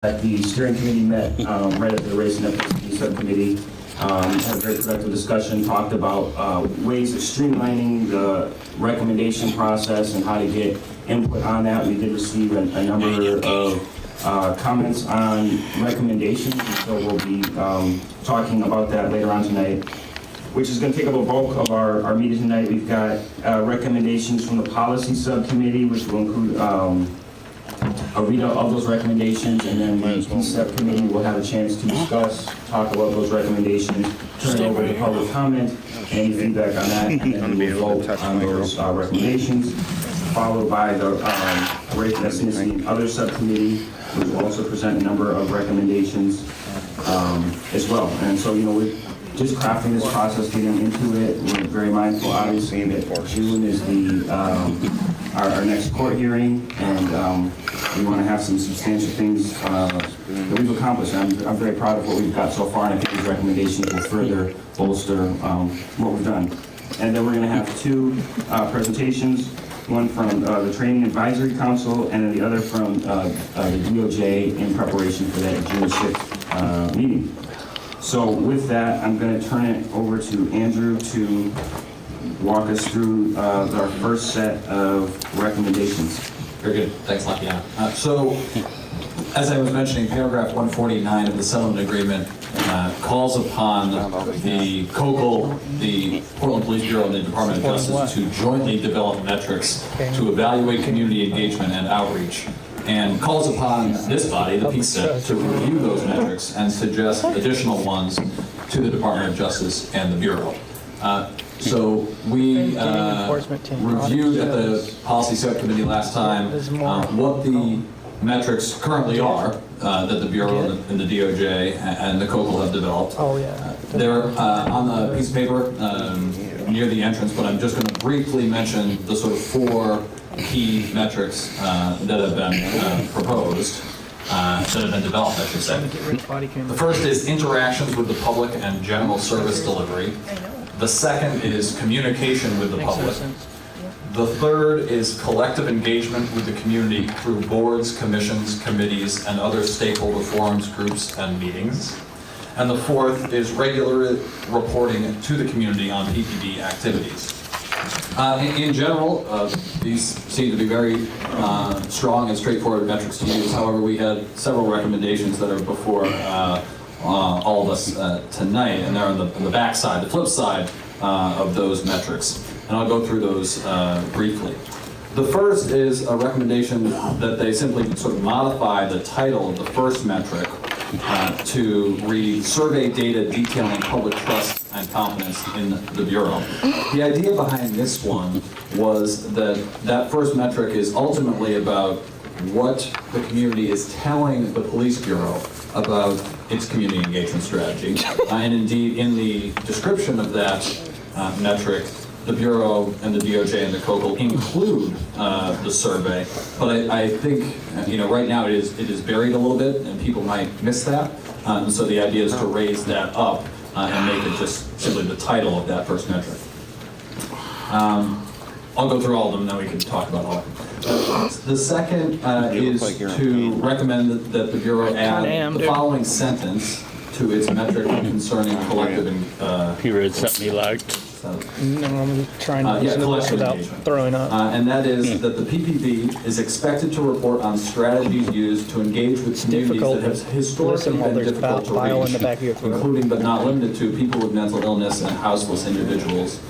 The steering committee met right after the race and FSD subcommittee. Had a very productive discussion, talked about ways of streamlining the recommendation process and how to get input on that. We did receive a number of comments on recommendations, and so we'll be talking about that later on tonight, which is going to take up a bulk of our meeting tonight. We've got recommendations from the policy subcommittee, which will include a readout of those recommendations, and then the Peccpt committee will have a chance to discuss, talk about those recommendations, turn it over to public comment, any feedback on that, and then we'll vote on those recommendations, followed by the race and ethnicity and other subcommittee, which will also present a number of recommendations as well. And so, we're just crafting this process, getting into it. We're very mindful, obviously, that June is our next court hearing, and we want to have some substantial things that we've accomplished. I'm very proud of what we've got so far, and I think these recommendations will further bolster what we've done. And then we're going to have two presentations, one from the Training Advisory Council, and then the other from the DOJ in preparation for that June 6th meeting. So with that, I'm going to turn it over to Andrew to walk us through our first set of recommendations. Very good. Thanks, Luciano. So, as I was mentioning, paragraph 149 of the settlement agreement calls upon the COCL, the Portland Police Bureau, and the Department of Justice to jointly develop metrics to evaluate community engagement and outreach, and calls upon this body, the Peccpt, to review those metrics and suggest additional ones to the Department of Justice and the Bureau. So we reviewed at the policy subcommittee last time what the metrics currently are that the Bureau and the DOJ and the COCL have developed. They're on the piece of paper near the entrance, but I'm just going to briefly mention the sort of four key metrics that have been proposed, that have been developed, I should say. The first is interactions with the public and general service delivery. The second is communication with the public. The third is collective engagement with the community through boards, commissions, committees, and other stakeholder forums, groups, and meetings. And the fourth is regular reporting to the community on PPB activities. In general, these seem to be very strong and straightforward metrics to use. However, we had several recommendations that are before all of us tonight, and they're on the back side, the flip side of those metrics. And I'll go through those briefly. The first is a recommendation that they simply sort of modify the title of the first metric to read Survey Data Detailing Public Trust and Confidence in the Bureau. The idea behind this one was that first metric is ultimately about what the community is telling the police bureau about its community engagement strategy. And indeed, in the description of that metric, the Bureau and the DOJ and the COCL include the survey, but I think right now it is buried a little bit, and people might miss that. And so the idea is to raise that up and make it just simply the title of that first metric. I'll go through all of them, then we can talk about all of them. The second is to recommend that the Bureau add the following sentence to its metric concerning collective and He read something he liked. No, I'm trying to listen to this without throwing up. and that is that the PPB is expected to report on strategies used to engage with communities that have historically been difficult to reach, including but not limited to people with mental illness and houseless individuals.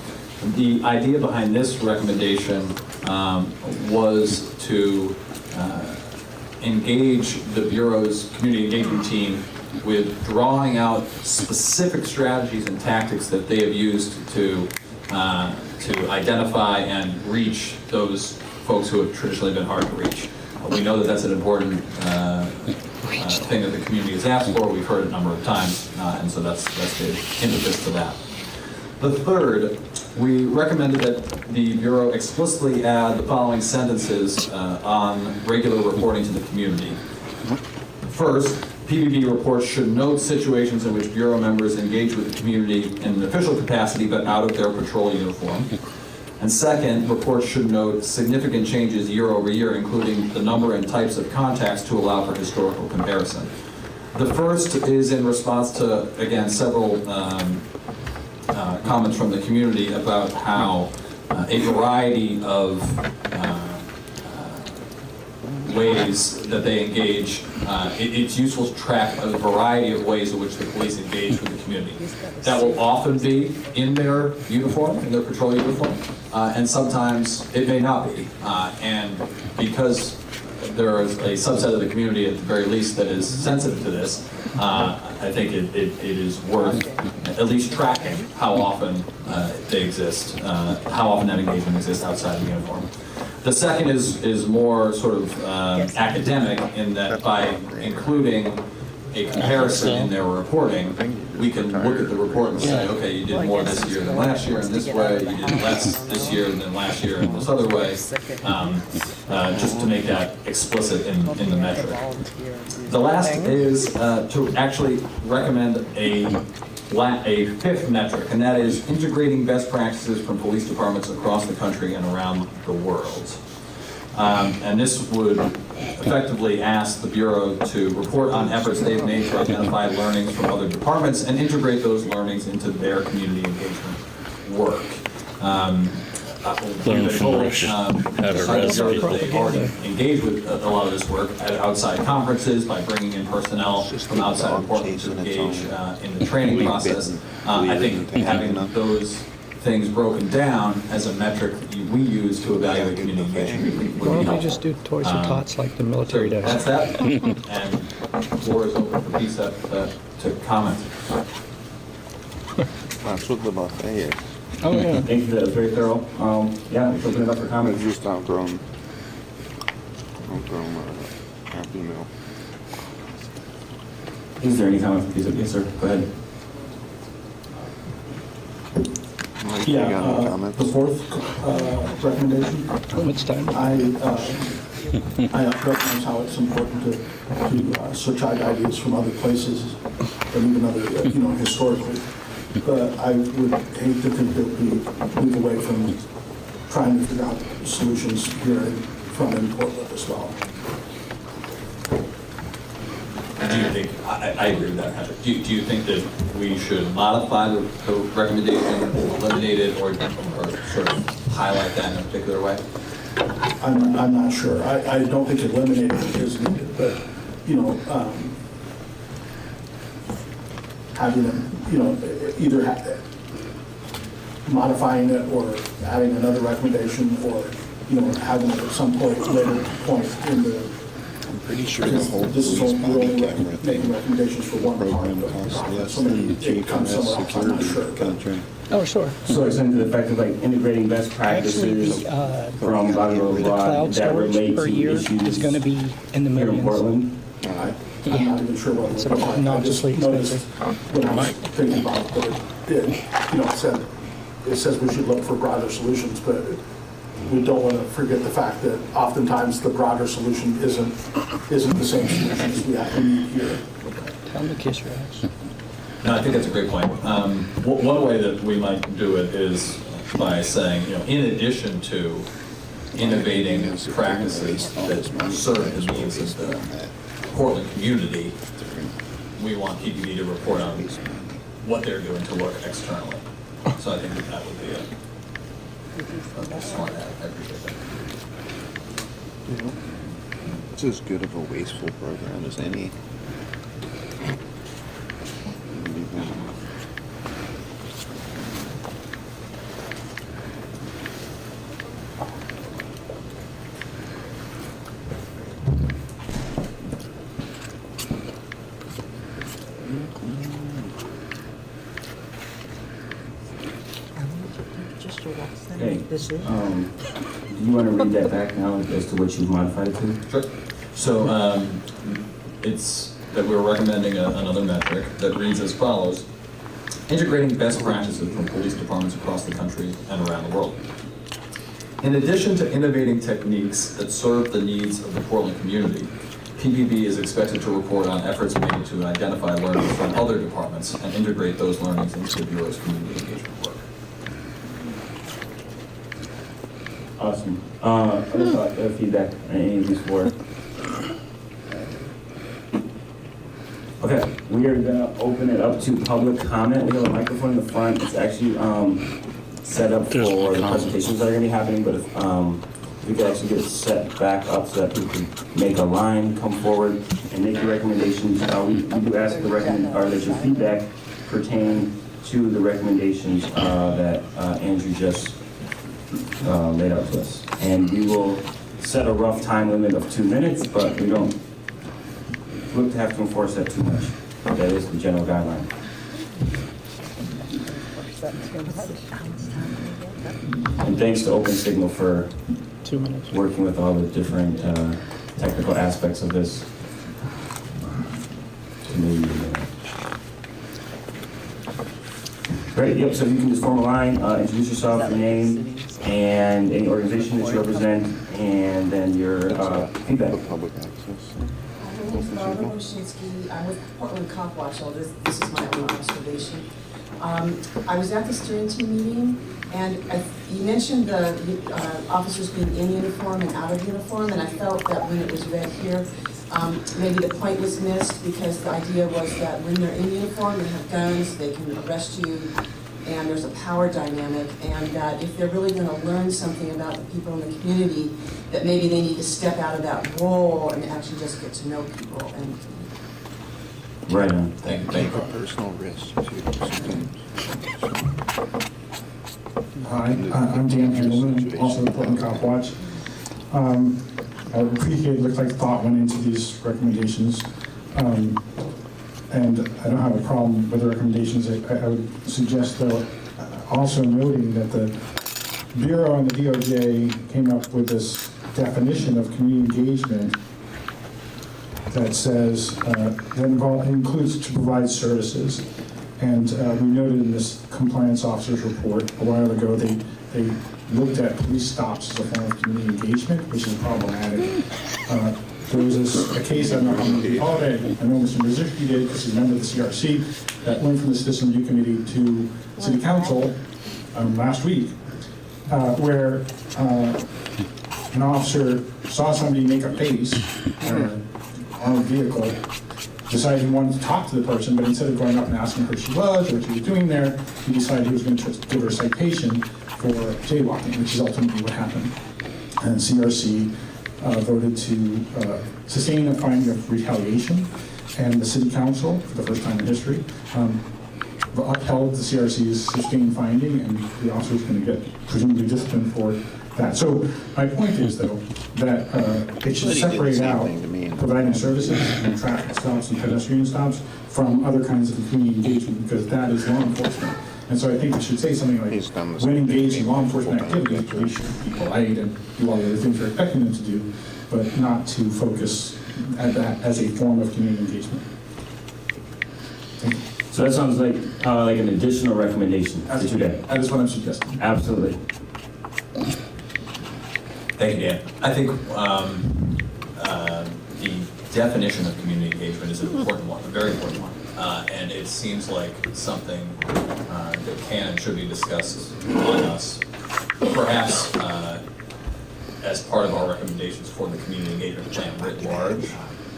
The idea behind this recommendation was to engage the Bureau's community engagement team with drawing out specific strategies and tactics that they have used to identify and reach those folks who have traditionally been hard to reach. We know that that's an important thing that the community has asked for. We've heard it a number of times, and so that's the impetus for that. The third, we recommended that the Bureau explicitly add the following sentences on regular reporting to the community. First, PPB reports should note situations in which Bureau members engage with the community in an official capacity but out of their patrol uniform. And second, reports should note significant changes year over year, including the number and types of contacts to allow for historical comparison. The first is in response to, again, several comments from the community about how a variety of ways that they engage, it's useful to track a variety of ways in which the police engage with the community. That will often be in their uniform, in their patrol uniform, and sometimes it may not be. And because there is a subset of the community, at the very least, that is sensitive to this, I think it is worth at least tracking how often they exist, how often that engagement exists outside of the uniform. The second is more sort of academic, in that by including a comparison in their reporting, we can look at the report and say, okay, you did more this year than last year in this way, you did less this year than last year in this other way, just to make that explicit in the metric. The last is to actually recommend a fifth metric, and that is integrating best practices from police departments across the country and around the world. And this would effectively ask the Bureau to report on efforts they've made to identify learnings from other departments and integrate those learnings into their community engagement work. Learn from Russia how to recipe. They already engage with a lot of this work at outside conferences by bringing in personnel from outside of Portland to engage in the training process. I think having those things broken down as a metric we use to evaluate community engagement would be Why don't we helpful. just do toys and tots like the military That's does? that, and the floor is open for Peccpt to comment. That's what the buffet is. Oh, yeah. Thank you, that was very thorough. Yeah, let's open it up for It's comments. just outgrown Happy Meal. Is there any comment from Peccpt? Yes, sir, go ahead. Mike, you got any comments? The fourth recommendation, It's time. I recognize how it's important to search out ideas from other places and even other, historically. But I would hate to think that we move away from trying to figure out solutions here in Portland as well. Do you think, I agree with that, Patrick. Do you think that we should modify the recommendation, eliminate it, or sort of highlight that in a particular way? I'm not sure. I don't think eliminating it is needed, but, having them, either modifying it or adding another recommendation, or, having it at some later point in the, I'm pretty sure the whole this is police only body camera making thing recommendations for one part, program but costs less somebody than it comes somewhere else, I'm not security sure. But contract. Oh, sure. So it's into the fact of like integrating best Actually, practices the from blah, blah, the blah, cloud that relate storage per to year issues is going to be in the here in millions. Portland. I'm not even sure what it It's would look like. I just obnoxiously noticed expensive. when I was thinking about it, that it says we should look for broader solutions, but we don't want to forget the fact that oftentimes the broader solution isn't the same solution as we need here. Tell them to kiss your ass. No, I think that's a great point. One way that we might do it is by saying, in addition to innovating practices that serve the needs of the Portland community, we want PPB to report on what they're doing to look externally. So I think that would be a smart ad. I appreciate that. It's as good of a wasteful program as any. Okay. Do you want to read that back now as to what you've modified it to? Sure. So it's that we're recommending another metric that reads as follows: integrating best practices from police departments across the country and around the world. In addition to innovating techniques that serve the needs of the Portland community, PPB is expected to report on efforts made to identify learnings from other departments and integrate those learnings into the Bureau's community engagement work. Awesome. Other thought, feedback on any of these four? Okay, we are gonna open it up to public comment. We have a microphone in the front. It's actually set up There's for the comment. presentations that are gonna be happening, but if we could actually get it set back up so that people can make a line, come forward, and make your recommendations. We do ask that your feedback pertain to the recommendations that Andrew just laid out to us. And we will set a rough time limit of 2 minutes, but we don't look to have to enforce that too much. That is the general guideline. And thanks to Open Signal for 2 minutes. working with all the different technical aspects of this. Great, yep, so you can just form a line, introduce yourself, your name, and any organization that you represent, and then your feedback. Public access. My name is Barbara Moshinsky. I'm with Portland Cop Watch. This is my own observation. I was at the steering team meeting, and you mentioned the officers being in uniform and out of uniform, and I felt that when it was read here, maybe the point was missed, because the idea was that when they're in uniform and have guns, they can arrest you, and there's a power dynamic, and that if they're really going to learn something about the people in the community, that maybe they need to step out of that role and actually just get to know people. And Right on. Thank Take you. a personal risk too sometimes. Hi, I'm Dan Handelman, also with Portland Cop Watch. I appreciate it looks like thought went into these recommendations. And I don't have a problem with the recommendations. I would suggest, though, also noting that the Bureau and the DOJ came up with this definition of community engagement that says, that includes to provide services. And we noted in this compliance officer's report a while ago, they looked at police stops as a form of community engagement, which is problematic. There was a case, I don't know how many of you followed it, I know Mr. Mizuki did, because he's a member of the CRC, that went from the Citizen Review Committee to City Council last week, where an officer saw somebody make a face on a vehicle, decided he wanted to talk to the person, but instead of going up and asking her who she was or what she was doing there, he decided he was going to give her a citation for jaywalking, which is ultimately what happened. And CRC voted to sustain a finding of retaliation, and the City Council, for the first time in history, upheld the CRC's sustained finding, and the officer is going to get presumably disciplined for that. So my point is, though, that it should But he did the separate same out thing to me. providing services and traffic stops and pedestrian stops from other kinds of community engagement, because that is law enforcement. And so I think it should say something like, He's done the when same engaged in thing. law enforcement activities, police should be polite and do all the other things we're expecting them to do, but not to focus at that as a form of community engagement. Thank you. So that sounds like an additional recommendation that you did. That is what I'm suggesting. Absolutely. Thank you, Dan. I think the definition of community engagement is an important one, a very important one. And it seems like something that can and should be discussed among us, perhaps as part of our recommendations for the community engagement plan writ large.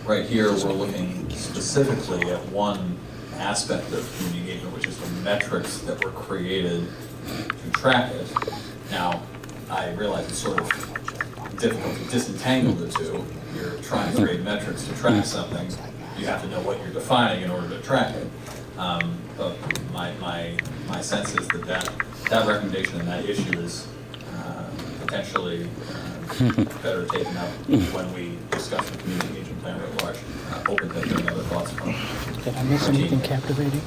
Right here, we're looking specifically at one aspect of community engagement, which is the metrics that were created to track it. Now, I realize it's sort of difficult to disentangle the two. You're trying to create metrics to track something. You have to know what you're defining in order to track it. But my sense is that recommendation and that issue is potentially better taken up when we discuss the community engagement plan at large. Open to hearing other thoughts from. Did I miss anything captivating?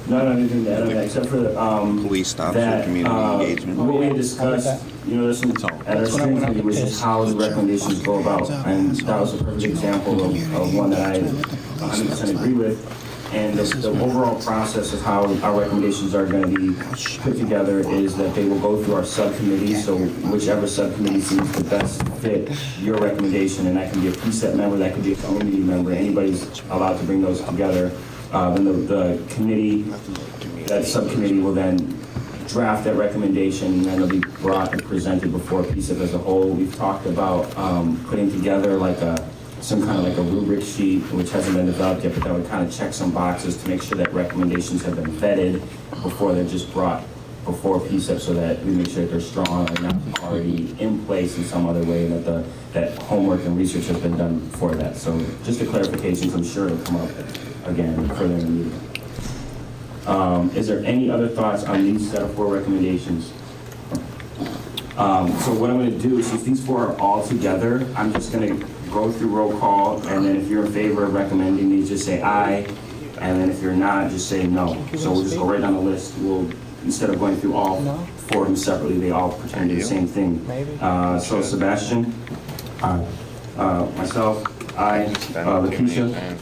Not anything to add on that, except for Police stops that for community engagement. what we had discussed, there's some, at our steering committee, which is how the recommendations go about. And that was a perfect example of one that I 100% agree with. And the overall process of how our recommendations are going to be put together is that they will go through our subcommittee. So whichever subcommittee seems to best fit your recommendation, and that can be a preset member, that can be a community member, anybody's allowed to bring those together. Then the committee, that subcommittee will then draft that recommendation, and then it'll be brought and presented before Peccpt as a whole. We've talked about putting together like some kind of like a rubric sheet, which hasn't been developed yet, but that would kind of check some boxes to make sure that recommendations have been vetted before they're just brought before Peccpt, so that we make sure that they're strong and not already in place in some other way, and that that homework and research has been done for that. So just a clarification, I'm sure it'll come up again further in the meeting. Is there any other thoughts on these set of 4 recommendations? So what I'm going to do is, since these 4 are all together, I'm just going to go through roll call, and then if you're in favor of recommending these, just say aye, and then if you're not, just say no. So we'll just go right down the list. We'll, instead of going through all 4 of them separately, they all pertain to the same thing. So Sebastian? Aye. Myself? Aye. Lakeisha?